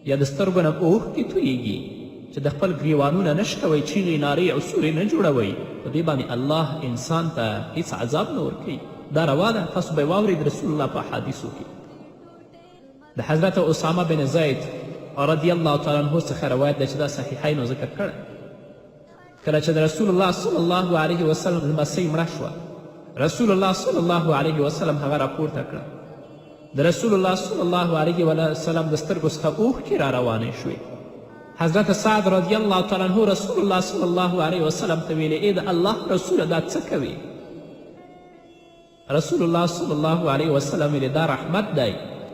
یا د سترګو نه اوښکې تویږي چې د خپل ګریوانونه نه شکوئ چیغې نارې او سورې نه جوړوئ په دې باندې الله انسان ته هیڅ عذاب نه ورکوي دا روا ده تاسو به یې واورئ د رسول الله په احادیثو کې د حضرت اسامه بن زید رضی الله تعالی عنه څخه روایت ده چې دا صحیحینو ذکر کړی کله چې د رسول الله صلی الله علیه وسلم لمسۍ مړه شوه رسول الله صلی الله علیه وسلم هغه راپورته کړه د رسول الله صلی الله علیه وسلم د سترګو څخه اوښکې را روانې شوې حضرت سعد رضی الله تعالی عنه رسول الله صلی الله علیه وسلم ته ویلې ای د الله رسوله دا څه کوي رسول الله صلی الله علیه وسلم ویلې دا رحمت دی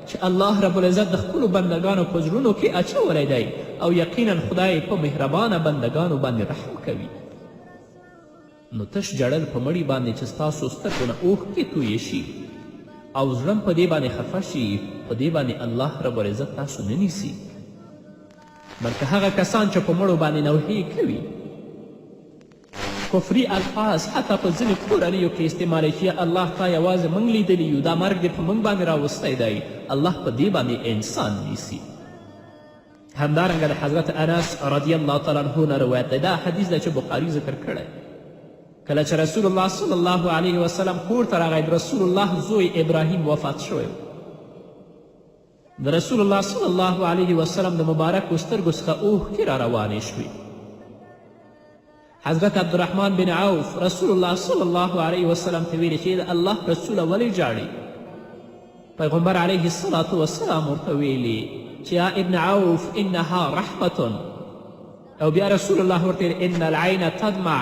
چې الله رب العزت د خپلو بندګانو په زړونو کې اچولی دی او یقینا خدای په مهربانه بندګانو باندې رحم کوي نو تش جړل په مړي باندې چې ستاسو سترګو نه اوښکې تویې شي او زړه په دې باندې خفه شي په دې باندې الله رب العزت تاسو نه نیسي بلکې هغه کسان چې په مړو باندې نوحې کوي کفري الفاظ حتی په ځینې کورنیو کې استعمالی چې الله تا یوازې موږ لیدلی یو دا مرګ دې په موږ باندې راوستی دی الله په دې باندې انسان نیسي همدارنګه د حضرت انس رضی الله تعالی عنه نه روایت دی دا حدیث دی چې بخاري ذکر کړی کله چې رسول الله صلی الله علیه وسلم کور ته راغی د رسول الله زوی ابراهیم وفات شوی د رسول الله صلی الله علیه وسلم د مبارکو سترګو څخه اوښکې را روانې شوې حضرت عبدالرحمن بن عوف رسول الله صلی الله علیه وسلم ته ویلې چې د الله رسوله ولې جاړې پیغمبر علیه الصلاة والسلام ورته ویلې چې یا ابن عوف انها رحمة او بیا رسول الله ورته ان العین تدمع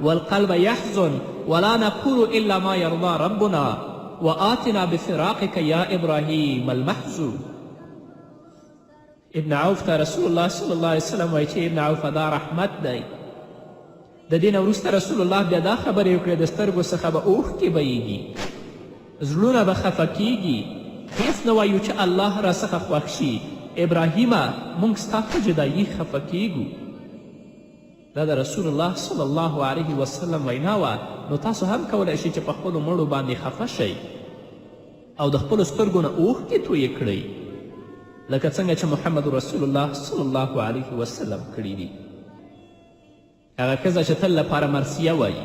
والقلب يحزن ولا نقول الا ما يرضى ربنا وآتنا بفراقك یا ابراهیم المحزون ابن عوف ته رسول الله صلی الله علیه وسلم وایي چې ابن عوف دا رحمت دی د دې نه وروسته رسول الله بیا دا خبرې وکړې د سترګو څخه به اوښکې بهیږي زړونه به خفه کیږي هیڅ نه وایو چې الله راڅخه خوښ شي ابراهیمه موږ ستا په جدایي خفه کیږو دا د رسول الله صلی الله علیه وسلم وینا وه نو تاسو هم کولی شئ چې په خپلو مړو باندې خفه شئ او د خپلو سترګو نه اوښکې تویې کړئ لکه څنګه چې محمد رسول الله صلی الله علیه وسلم کړي دي هغه ښځه چې تل لپاره مرثیه وایي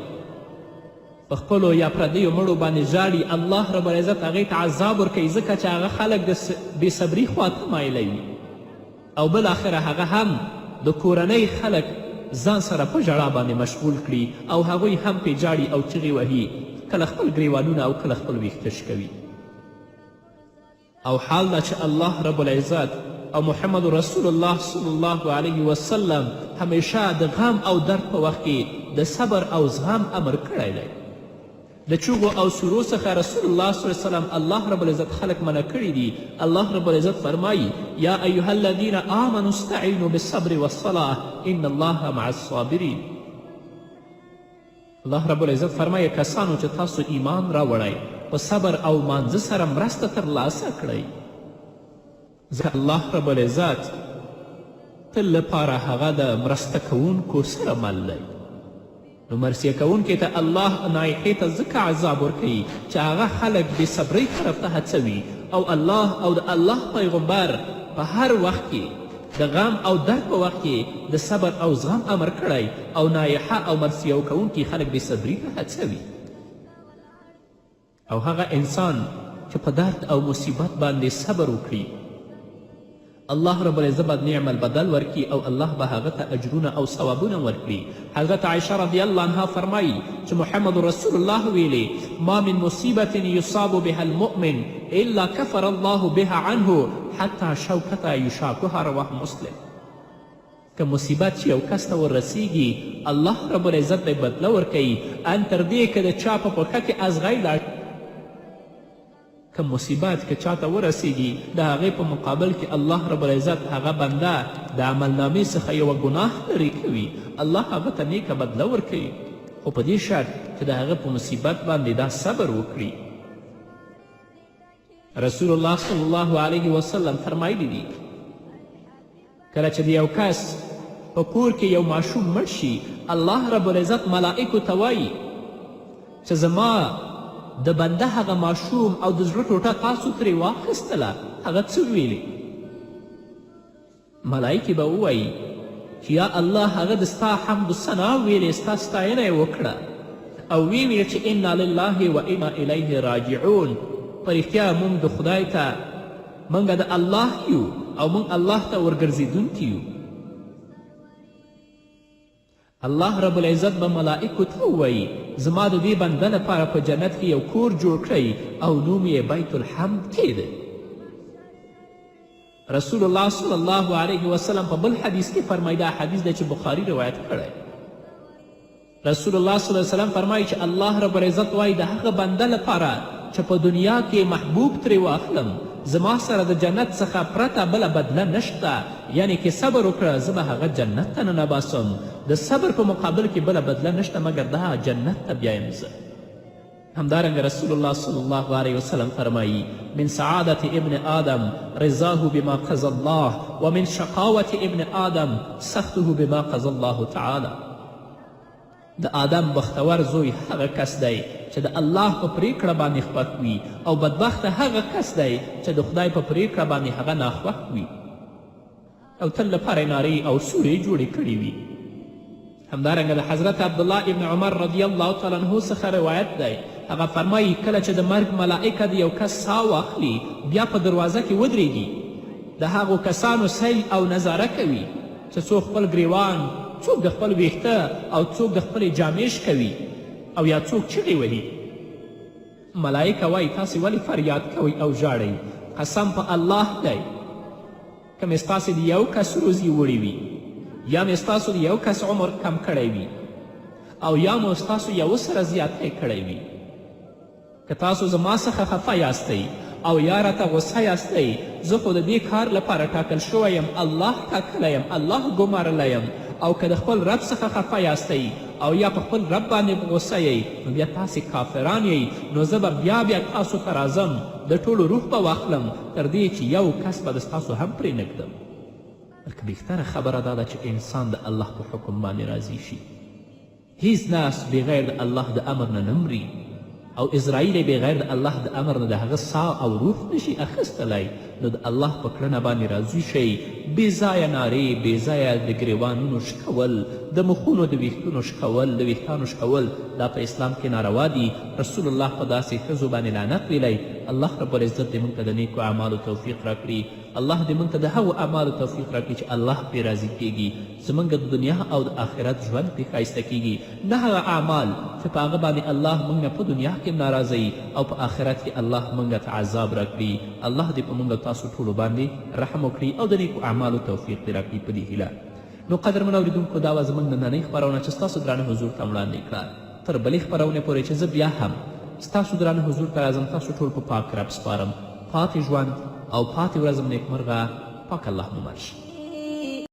په خپلو یا پردیو مړو باندې ژاړي الله رب العزت هغې ته عذاب ورکوي ځکه چې هغه خلک د بېصبري خواته مایلوي او بالاخره هغه هم د کورنۍ خلک ځان سره په ژړا باندې مشغول کړي او هغوی هم پې جاړي او چغې وهي کله خپل ګریوانونه او کله خپل ویښته شکوي او حال دا چې الله رب العزت او محمد رسول الله صلی الله علیه وسلم همیشه د غم او درد په وخت کې د صبر او زغم امر کړی دی د چوغو او سورو څخه رسول الله صلی الله علیه وسلم الله رب العزت خلق منع کړي دي الله رب العزت فرمایي یا ایها الذین آمنوا استعینوا بالصبر والصلاة ان الله مع الصابرین الله رب العزت فرمایي کسانو چې تاسو ایمان راوړئ په صبر او مانځه سره مرسته ترلاسه کړئ ځکه الله رب العزت تل لپاره هغه د مرسته کوونکو سره مل دی نو مرثیه کوونکي ته الله نایحې ته ځکه عذاب ورکوي چې هغه خلک بې صبرۍ طرف ته هڅوي او الله او د الله پیغمبر په هر وخت کې د غم او درد په وخت کې د صبر او زغم امر کړی او نایحه او مرثیه کوونکي خلک بې صبري ته هڅوي او هغه انسان چې په درد او مصیبت باندې صبر وکړي الله رب العزت به نعم البدل ورکړي او الله به هغه ته اجرونه او ثوابونه ورکړي حضرت عایشه رضی الله عنها فرمایي چې محمد رسول الله ویلي ما من مصیبت یصاب بها المؤمن الا کفر الله بها عنه حتی شوکته یشاکها رواه مسلم که مصیبت چې یو کس ته وررسیږي الله رب العزت به بدله ورکوي ان تر دې که د چا په پښه کې ازغی لاړ که مصیبت که چاته ورسیږي د هغې په مقابل کې الله رب العزت هغه بنده د عملنامې څخه یوه ګناه لرې کوي الله هغه ته نیکه بدله ورکوي خو په دې شرط چې د هغه په مصیبت باندې دا صبر وکړي رسول الله صلی الله علیه وسلم فرمایلی دي کله چې د یو کس په کور کې یو ماشوم مړ شي الله رب العزت ملائکو ته وایي چې زما د بنده هغه ماشوم او د زړه ټوټه تاسو ترې واخیستله هغه څه ویلې ملایکې به ووایي چې یا الله هغه د ستا حمد و ثنا ویلې ستا ستاینه یې وکړه او ویې ویل چې انا لله و انا الیه راجعون په رښتیا موږ د خدای ته موږ د الله یو او موږ الله ته ورګرځېدونکي یو. الله رب العزت به ملائکو ته ووایي زما د دې بنده لپاره په جنت کې یو کور جوړ کړئ او نوم یې بیت الحمد کیده. رسول الله صلی الله علیه وسلم په بل حدیث کې فرمایي دا حدیث دی چې بخاري روایت کړی. رسول الله صلی الله علیه وسلم فرمایي چې الله رب العزت وایي د هغه بنده لپاره چې په دنیا کې محبوب ترې واخلم زما سره د جنت څخه پرته بله بدله نشته، یعنی که صبر وکړه زه به هغه جنت ته ننباسم. د صبر په مقابل کې بله بدله نشته مګر دا جنت ته بیایم زه. همدارنګه رسول الله صلی الله علیه وسلم فرمایي من سعادت ابن آدم رضاه بما قضى الله ومن شقاوت ابن آدم سخته بما قضى الله تعالی. د آدم بختور زوی هغه کس دی چې د الله په پریکړه باندې خوښ وي او بدبخته هغه کس دی چې د خدای په پریکړه باندې هغه ناخوښ وي او تل لپاره یې نارې او سورې جوړې کړي وي. همدارنګه د حضرت عبدالله ابن عمر رضی الله تعالی عنه څخه روایت دی هغه فرمایي کله چې د مرګ ملائکه د یو کس ساه واخلي بیا په دروازه کې ودرېږي د هغو کسانو سیل او نظاره کوي چې څوک خپل ګریوان څوک د خپل ویښته او څوک د خپلې جامې شکوي او یا څوک چغې وهي. ملایکه وایي تاسې ولې فریاد کوئ او ژاړئ؟ قسم په الله دی که مې ستاسې د یو کس روزي وړي وي یا مې ستاسو د یو کس عمر کم کړی وي او یا مو ستاسو یو سره زیاتی کړی وي. که تاسو زما څخه خفه یاستئ او یا راته غصه یاستئ زه خو د دې کار لپاره ټاکل شوی یم، الله ټاکلی یم، الله ګمارلی یم. او که د خپل رب څخه خفه یاستئ او یا په خپل رب باندې په غصه یئ نو بیا تاسې کافران یئ. نو زه به بیا تاسو ته راځم د ټولو روح به واخلم تر دې چې یو کس به د ستاسو هم پرې نږدم. بلکې بهتره خبره دا ده چې انسان د الله په حکم باندې راضي شي. هیڅ ناس بغیر د الله د امر نه مري او اسرائیل بغیر د الله د امر نه د هغه ساه او روح نشي اخیستلی. نو د الله په کړنه باندې راضي شئ. بې ځایه نارې، بې ځایه د ګریوانونو شکول، د مخونو د ویښتونو شکول، د ویښتانو شکول دا په اسلام کې ناروا دي. رسول الله په داسې ښځو باندې لعنت ویلی. الله رب العزت دې موږ ته د نیکو اعمالو توفیق راکړي. الله دې موږ ته د هغو اعمالو توفیق راکړي چې الله پرې راضي کیږي. زموږ د دنیا او د آخرت ژوند پرې ښایسته کیږي. نه هغه اعمال چې په هغه باندې الله موږ نه په دنیا کې ناراضوي او په آخرت کې الله موږ ته عذاب راکړي. الله دې په موږ تاسو ټولو باندې رحم وکړي او د نیکو اعمالو توفیق دې راکړي په دې هیله. نو قدرمنو اورېدونکو دا وه زموږ نننۍ خپرونه چې ستاسو درانه حضور ته وړاندې کړه. تر بلې خپرونې پورې چې زه بیا هم ستاسو درانه حضور ته راځم تاسو ټول په پاک رب سپارم. پاتې ژوند او پاتې ورځم نیکمرغه. پاک الله مو مل شي.